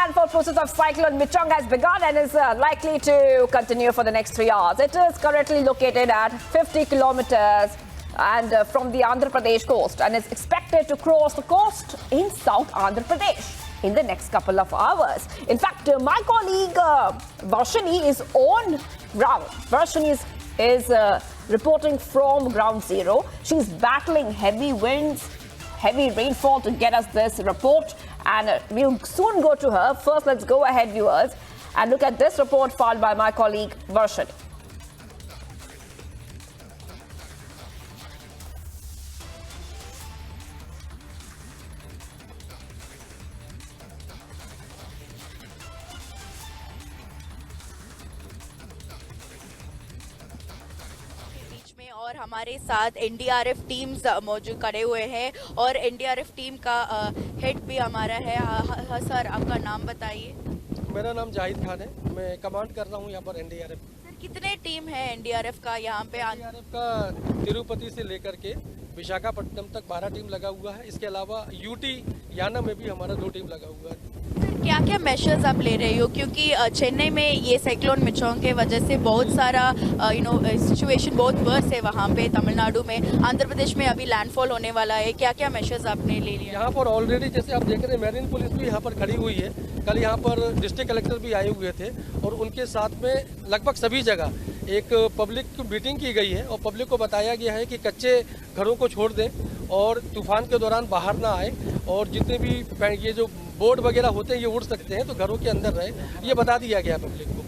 landfall process of Cyclone Michaung has begun and is likely to continue for the next 3 hours. It is currently located at 50 kilometers and from the Andhra Pradesh coast and is expected to cross the coast in South Andhra Pradesh in the next couple of hours. In fact, my colleague Varshini is on ground. Varshini is reporting from ground zero. She's battling heavy winds, heavy rainfall to get us this report, and we'll soon go to her. First, let's go ahead, viewers, and look at this report filed by my colleague Varshini. और हमारे साथ NDRF teams मौजूद खड़े हुए हैं और NDRF team का head भी हमारा है। हाँ सर, आपका नाम बताइए। मेरा नाम जाहिद खान है, मैं कमांड कर रहा हूँ यहाँ पर एनडीआरएफ। सर, कितने टीम है एनडीआरएफ का यहाँ पे? एनडीआरएफ का तिरुपति से लेकर के विशाखापट्टनम तक 12 टीम लगा हुआ है। इसके अलावा यूटी याना में भी हमारा 2 टीम लगा हुआ है। सर, क्या क्या मेजर्स आप ले रहे हो, क्योंकि चेन्नई में ये साइक्लोन मिचांग के वजह से बहुत सारा सिचुएशन बहुत वर्स है वहाँ पे तमिलनाडु में। आंध्र प्रदेश में अभी लैंडफॉल होने वाला है, क्या क्या मेजर्स आपने ले लिया? यहाँ पर ऑलरेडी जैसे आप देख रहे हैं मैरीन पुलिस भी यहाँ पर खड़ी हुई है। कल यहाँ पर डिस्ट्रिक्ट कलेक्टर भी आए हुए थे और उनके साथ में लगभग सभी जगह एक पब्लिक मीटिंग की गई है और पब्लिक को बताया गया है कि कच्चे घरों को छोड़ दें और तूफान के दौरान बाहर ना आए और जितने भी ये जो बोर्ड वगैरह होते हैं ये उड़ सकते हैं तो घरों के अंदर रहे, ये बता दिया गया पब्लिक को।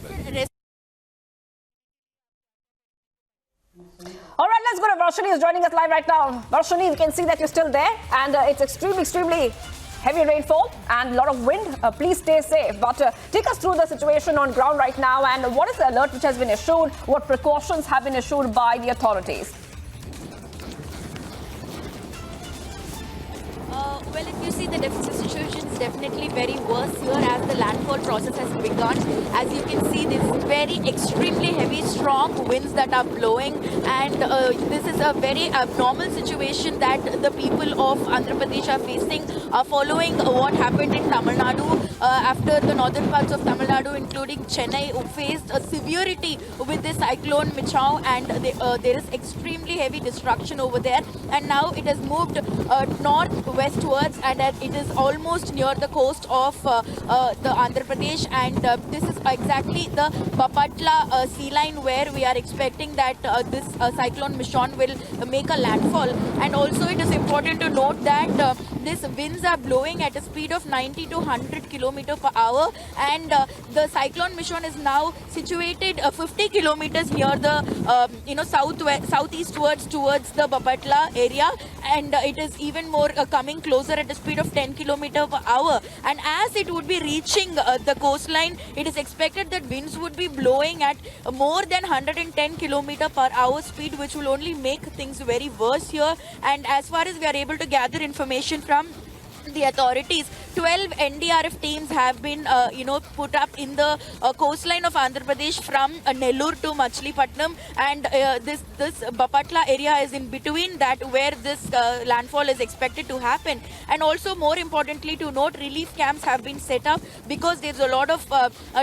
All right, let's go to Varshini, who's joining us live right now. Varshini, we can see that you're still there and it's extremely heavy rainfall and a lot of wind. Please stay safe. But take us through the situation on ground right now and what is the alert which has been issued? What precautions have been issued by the authorities? Well, if you see, the situation is definitely very worse here as the landfall process has begun. As you can see, this very extremely heavy, strong winds that are blowing, and this is a very abnormal situation that the people of Andhra Pradesh are facing, following what happened in Tamil Nadu. After the northern parts of Tamil Nadu, including Chennai, faced a severity with this cyclone Michaung, and there is extremely heavy destruction over there. And now it has moved northwestwards, and it is almost near the coast of the Andhra Pradesh. And this is exactly the Bapatla sea line where we are expecting that this cyclone Michaung will make a landfall. And also, it is important to note that these winds are blowing at a speed of 90 to 100 kilometers per hour, and the cyclone Michaung is now situated 50 kilometers near the southeast towards the Bapatla area, and it is even more coming closer at a speed of 10 kilometers per hour. And as it would be reaching the coastline, it is expected that winds would be blowing at more than 110 kilometers per hour speed, which will only make things very worse here. And as far as we are able to gather information from the authorities, 12 NDRF teams have been put up in the coastline of Andhra Pradesh from Nellore to Machilipatnam, and this Bapatla area is in between that where this landfall is expected to happen. And also, more importantly to note, relief camps have been set up because there's a lot of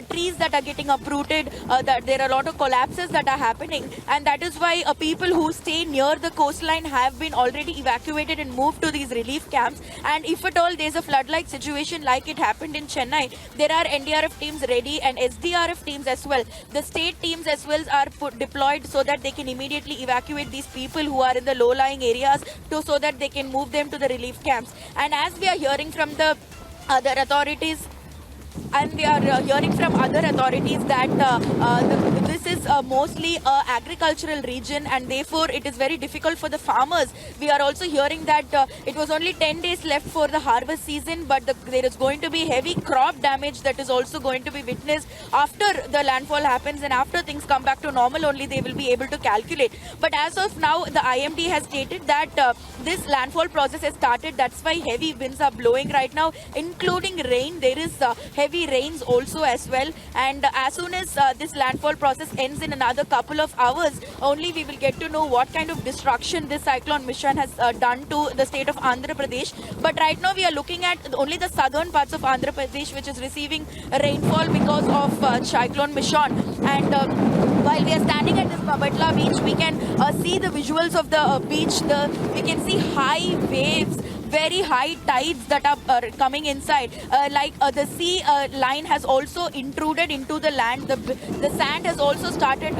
trees that are getting uprooted, that there are a lot of collapses that are happening, and that is why people who stay near the coastline have been already evacuated and moved to these relief camps. And if at all there's a flood-like situation like it happened in Chennai, there are NDRF teams ready and SDRF teams as well. The state teams as well are deployed so that they can immediately evacuate these people who are in the low-lying areas so that they can move them to the relief camps. And as we are hearing from the other authorities, that this is mostly a agricultural region, and therefore it is very difficult for the farmers. We are also hearing that it was only 10 days left for the harvest season, but there is going to be heavy crop damage that is also going to be witnessed after the landfall happens, and after things come back to normal only they will be able to calculate. But as of now, the IMD has stated that this landfall process has started. That's why heavy winds are blowing right now, including rain. There is heavy heavy rains also as well. And as soon as this landfall process ends in another couple of hours, only we will get to know what kind of destruction this cyclone Michaung has done to the state of Andhra Pradesh. But right now we are looking at only the southern parts of Andhra Pradesh, which is receiving rainfall because of Cyclone Michaung. And while we are standing at this Bapatla beach, we can see the visuals of the beach. We can see high waves, very high tides that are coming inside. The sea line has also intruded into the land. The sand has also started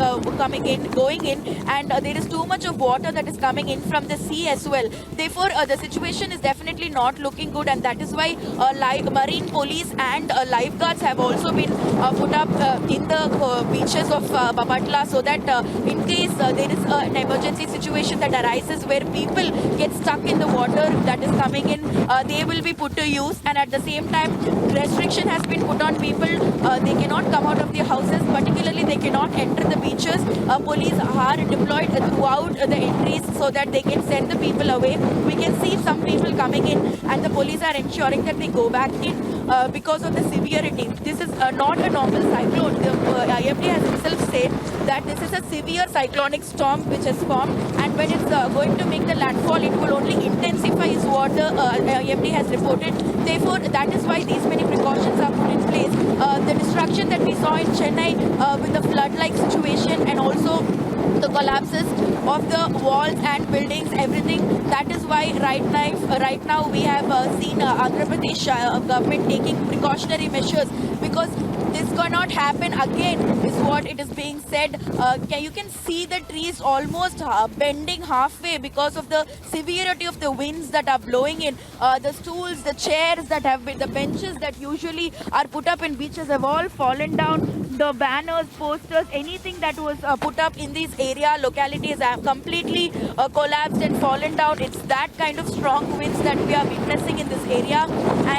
going in, and there is too much of water that is coming in from the sea as well. Therefore, the situation is definitely not looking good, and that is why marine police and lifeguards have also been put up in the beaches of Bapatla, so that in case there is an emergency situation that arises where people get stuck in the water that is coming in, they will be put to use. And at the same time, restriction has been put on people. They cannot come out of their houses, particularly they cannot enter the beaches. Police are deployed throughout the entries so that they can send the people away. We can see some people coming in, and the police are ensuring that they go back in because of the severity. This is not a normal cyclone. The IMD has itself said that this is a severe cyclonic storm which has formed, and when it's going to make the landfall, it will only intensify, is what the IMD has reported. Therefore, that is why these many precautions are put in place. The destruction that we saw in Chennai with the flood-like situation, and also the collapses of the walls and buildings, everything. That is why right now we have seen Andhra Pradesh government taking precautionary measures, because this cannot happen again, is what it is being said. You can see the trees almost bending halfway because of the severity of the winds that are blowing in. The stools, the chairs that have been, the benches that usually are put up in beaches have all fallen down. The banners, posters, anything that was put up in these localities have completely collapsed and fallen down. It's that kind of strong winds that we are witnessing in this area.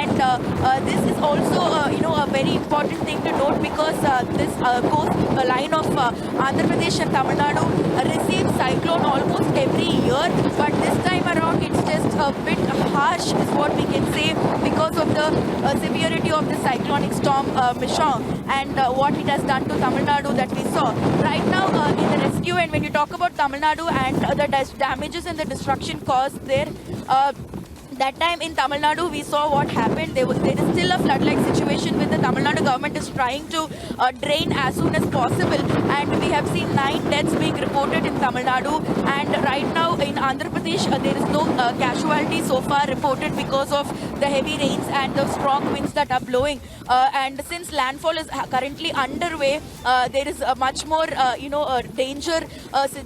And this is also a very important thing to note, because this coast line of Andhra Pradesh and Tamil Nadu receives cyclone almost every year, but this time around it's just a bit harsh, is what we can say, because of the severity of the cyclonic storm Michaung, and what it has done to Tamil Nadu that we saw. Right now in the rescue, and when you talk about Tamil Nadu and the damages and the destruction caused there, that time in Tamil Nadu, we saw what happened. There is still a flood-like situation where the Tamil Nadu government is trying to drain as soon as possible. And we have seen 9 deaths being reported in Tamil Nadu. And right now in Andhra Pradesh, there is no casualty so far reported because of the heavy rains and the strong winds that are blowing. And since landfall is currently underway, there is much more, danger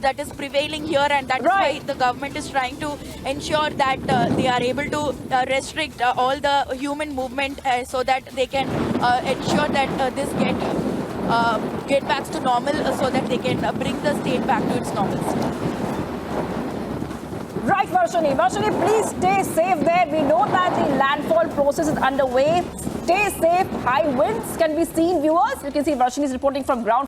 that is prevailing here. And that is why the government is trying to ensure that they are able to restrict all the human movement so that they can ensure that this get back to normal, so that they can bring the state back to its normal state. Right, Varshini. Varshini, please stay safe there. We know that the landfall process is underway. Stay safe. High winds can be seen, viewers. You can see Varshini is reporting from ground.